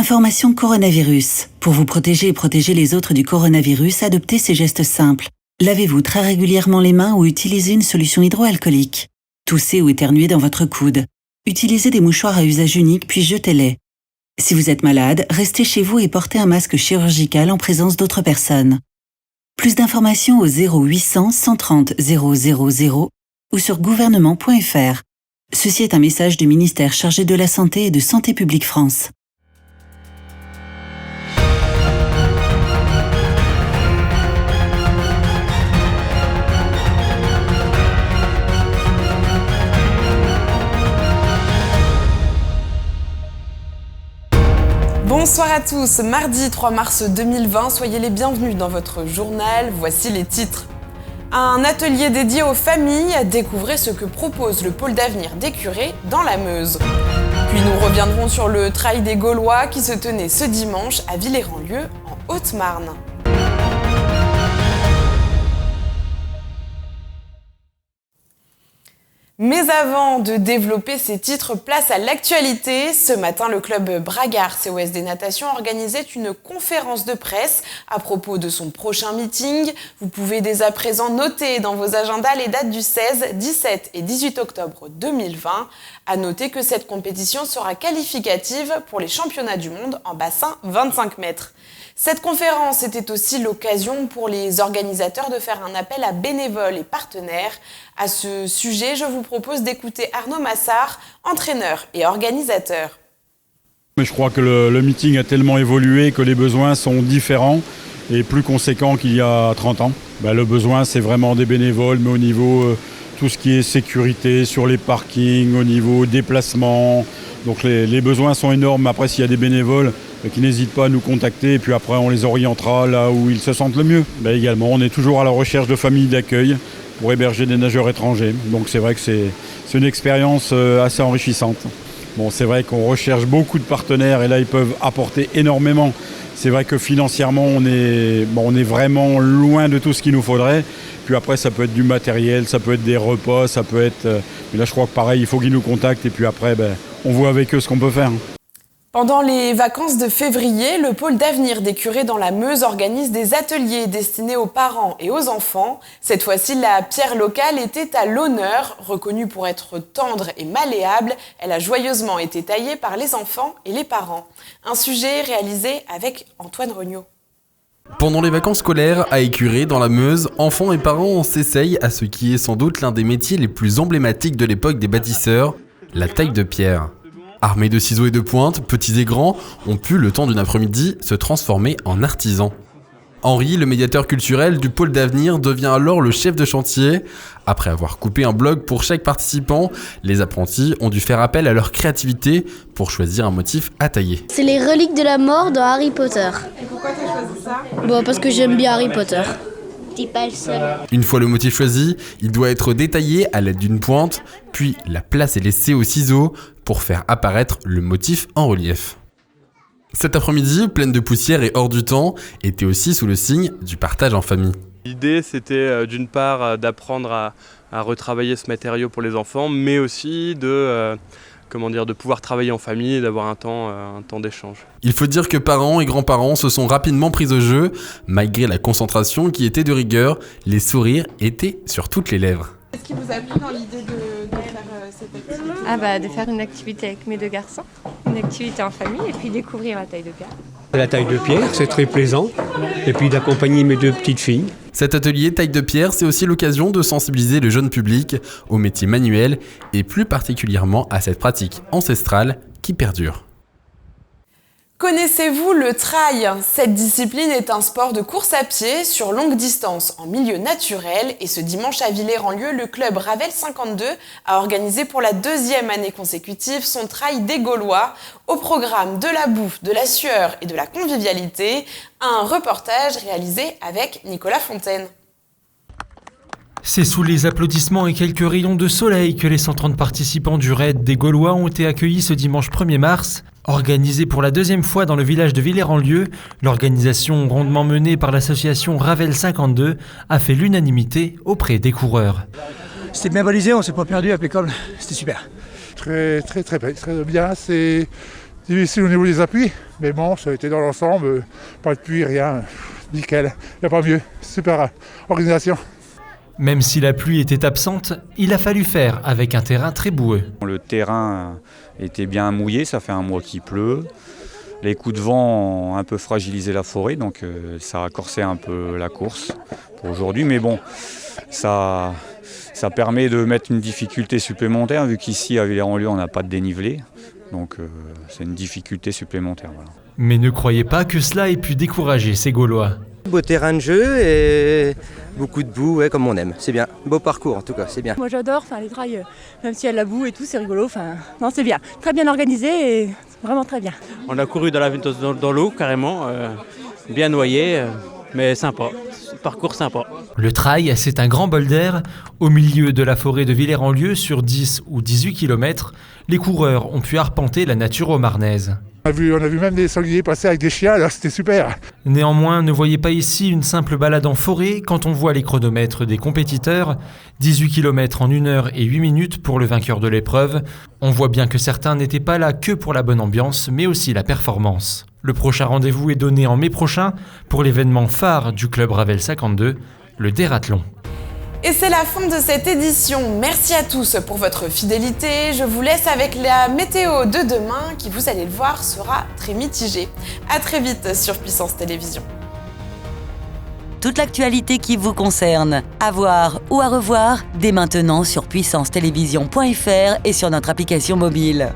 Information coronavirus. Pour vous protéger et protéger les autres du coronavirus, adoptez ces gestes simples. Lavez-vous très régulièrement les mains ou utilisez une solution hydroalcoolique. Toussez ou éternuez dans votre coude. Utilisez des mouchoirs à usage unique puis jetez-les. Si vous êtes malade, restez chez vous et portez un masque chirurgical en présence d'autres personnes. Plus d'informations au 0800 130 000 ou sur gouvernement.fr. Ceci est un message du ministère chargé de la Santé et de Santé publique France. Bonsoir à tous, mardi 3 mars 2020, soyez les bienvenus dans votre journal, voici les titres. Un atelier dédié aux familles, découvrez ce que propose le pôle d'avenir d'Écuré dans la Meuse. Puis nous reviendrons sur le trail des Gaulois qui se tenait ce dimanche à Villers-en-Lieu en Haute-Marne. Mais avant de développer ces titres, place à l'actualité. Ce matin, le club Bragard COSD Natation organisait une conférence de presse à propos de son prochain meeting. Vous pouvez dès à présent noter dans vos agendas les dates du 16, 17 et 18 octobre 2020. À noter que cette compétition sera qualificative pour les championnats du monde en bassin 25 mètres. Cette conférence était aussi l'occasion pour les organisateurs de faire un appel à bénévoles et partenaires. À ce sujet, je vous propose d'écouter Arnaud Massard, entraîneur et organisateur. Je crois que le meeting a tellement évolué que les besoins sont différents et plus conséquents qu'il y a 30 ans. Le besoin, c'est vraiment des bénévoles, mais au niveau tout ce qui est sécurité sur les parkings, au niveau déplacement. Donc les besoins sont énormes. Après, s'il y a des bénévoles qui n'hésitent pas à nous contacter, et puis après on les orientera là où ils se sentent le mieux. Également, on est toujours à la recherche de familles d'accueil pour héberger des nageurs étrangers. Donc c'est vrai que c'est une expérience assez enrichissante. Bon, c'est vrai qu'on recherche beaucoup de partenaires et là ils peuvent apporter énormément. C'est vrai que financièrement on est vraiment loin de tout ce qu'il nous faudrait. Puis après ça peut être du matériel, ça peut être des repas, ça peut être... Mais là je crois que pareil, il faut qu'ils nous contactent et puis après on voit avec eux ce qu'on peut faire. Pendant les vacances de février, le pôle d'avenir d'Écuré dans la Meuse organise des ateliers destinés aux parents et aux enfants. Cette fois-ci, la pierre locale était à l'honneur. Reconnue pour être tendre et malléable, elle a joyeusement été taillée par les enfants et les parents. Un sujet réalisé avec Antoine Regnault. Pendant les vacances scolaires à Écuré dans la Meuse, enfants et parents s'essayent à ce qui est sans doute l'un des métiers les plus emblématiques de l'époque des bâtisseurs, la taille de pierre. Armés de ciseaux et de pointes, petits et grands, ont pu, le temps d'une après-midi, se transformer en artisans. Henri, le médiateur culturel du pôle d'avenir, devient alors le chef de chantier. Après avoir coupé un bloc pour chaque participant, les apprentis ont dû faire appel à leur créativité pour choisir un motif à tailler. C'est les reliques de la mort dans Harry Potter. Et pourquoi tu as choisi ça ? Parce que j'aime bien Harry Potter. T'es pas le seul. Une fois le motif choisi, il doit être détaillé à l'aide d'une pointe, puis la place est laissée au ciseau pour faire apparaître le motif en relief. Cet après-midi, pleine de poussière et hors du temps, était aussi sous le signe du partage en famille. L'idée, c'était d'une part d'apprendre à retravailler ce matériau pour les enfants, mais aussi de pouvoir travailler en famille et d'avoir un temps d'échange. Il faut dire que parents et grands-parents se sont rapidement pris au jeu. Malgré la concentration qui était de rigueur, les sourires étaient sur toutes les lèvres. Qu'est-ce qui vous a plu dans l'idée de faire cette activité ? De faire une activité avec mes deux garçons, une activité en famille et puis découvrir la taille de pierre. La taille de pierre, c'est très plaisant. Et puis d'accompagner mes deux petites filles. Cet atelier taille de pierre, c'est aussi l'occasion de sensibiliser le jeune public aux métiers manuels et plus particulièrement à cette pratique ancestrale qui perdure. Connaissez-vous le trail ? Cette discipline est un sport de course à pied sur longue distance en milieu naturel et ce dimanche à Villers-en-Lieu, le club Ravel 52 a organisé pour la 2e année consécutive son trail des Gaulois. Au programme de la bouffe, de la sueur et de la convivialité, un reportage réalisé avec Nicolas Fontaine. C'est sous les applaudissements et quelques rayons de soleil que les 130 participants du raid des Gaulois ont été accueillis ce dimanche 1er mars. Organisé pour la 2e fois dans le village de Villers-en-Lieu, l'organisation rondement menée par l'association Ravel 52 a fait l'unanimité auprès des coureurs. C'était bien balisé, on s'est pas perdu, impeccable, c'était super. Très bien, c'est difficile au niveau des appuis, mais bon, ça a été dans l'ensemble, pas de pluie, rien, nickel, il n'y a pas mieux, super organisation. Même si la pluie était absente, il a fallu faire avec un terrain très boueux. Le terrain était bien mouillé, ça fait un mois qu'il pleut. Les coups de vent ont un peu fragilisé la forêt, donc ça a corsé un peu la course pour aujourd'hui. Mais bon, ça permet de mettre une difficulté supplémentaire, vu qu'ici à Villers-en-Lieu, on n'a pas de dénivelé. Donc c'est une difficulté supplémentaire. Voilà. Mais ne croyez pas que cela ait pu décourager ces Gaulois. Beau terrain de jeu et beaucoup de boue, ouais, comme on aime. C'est bien. Beau parcours en tout cas, c'est bien. Moi j'adore, les trails, même s'il y a de la boue et tout, c'est rigolo. Non, c'est bien. Très bien organisé et vraiment très bien. On a couru dans la Ventouse dans l'eau carrément, bien noyé, mais sympa. Parcours sympa. Le trail, c'est un grand bol d'air. Au milieu de la forêt de Villers-en-Lieu, sur 10 ou 18 km, les coureurs ont pu arpenter la nature aumarnaise. On a vu même des sangliers passer avec des chiens, là c'était super. Néanmoins, ne voyez pas ici une simple balade en forêt quand on voit les chronomètres des compétiteurs. 18 km en 1 heure et 8 minutes pour le vainqueur de l'épreuve. On voit bien que certains n'étaient pas là que pour la bonne ambiance, mais aussi la performance. Le prochain rendez-vous est donné en mai prochain pour l'événement phare du club Ravel 52, le dérathlon. Et c'est la fin de cette édition. Merci à tous pour votre fidélité. Je vous laisse avec la météo de demain qui, vous allez le voir, sera très mitigée. À très vite sur Puissance Télévisions. Toute l'actualité qui vous concerne, à voir ou à revoir, dès maintenant sur puissancetélévision.fr et sur notre application mobile.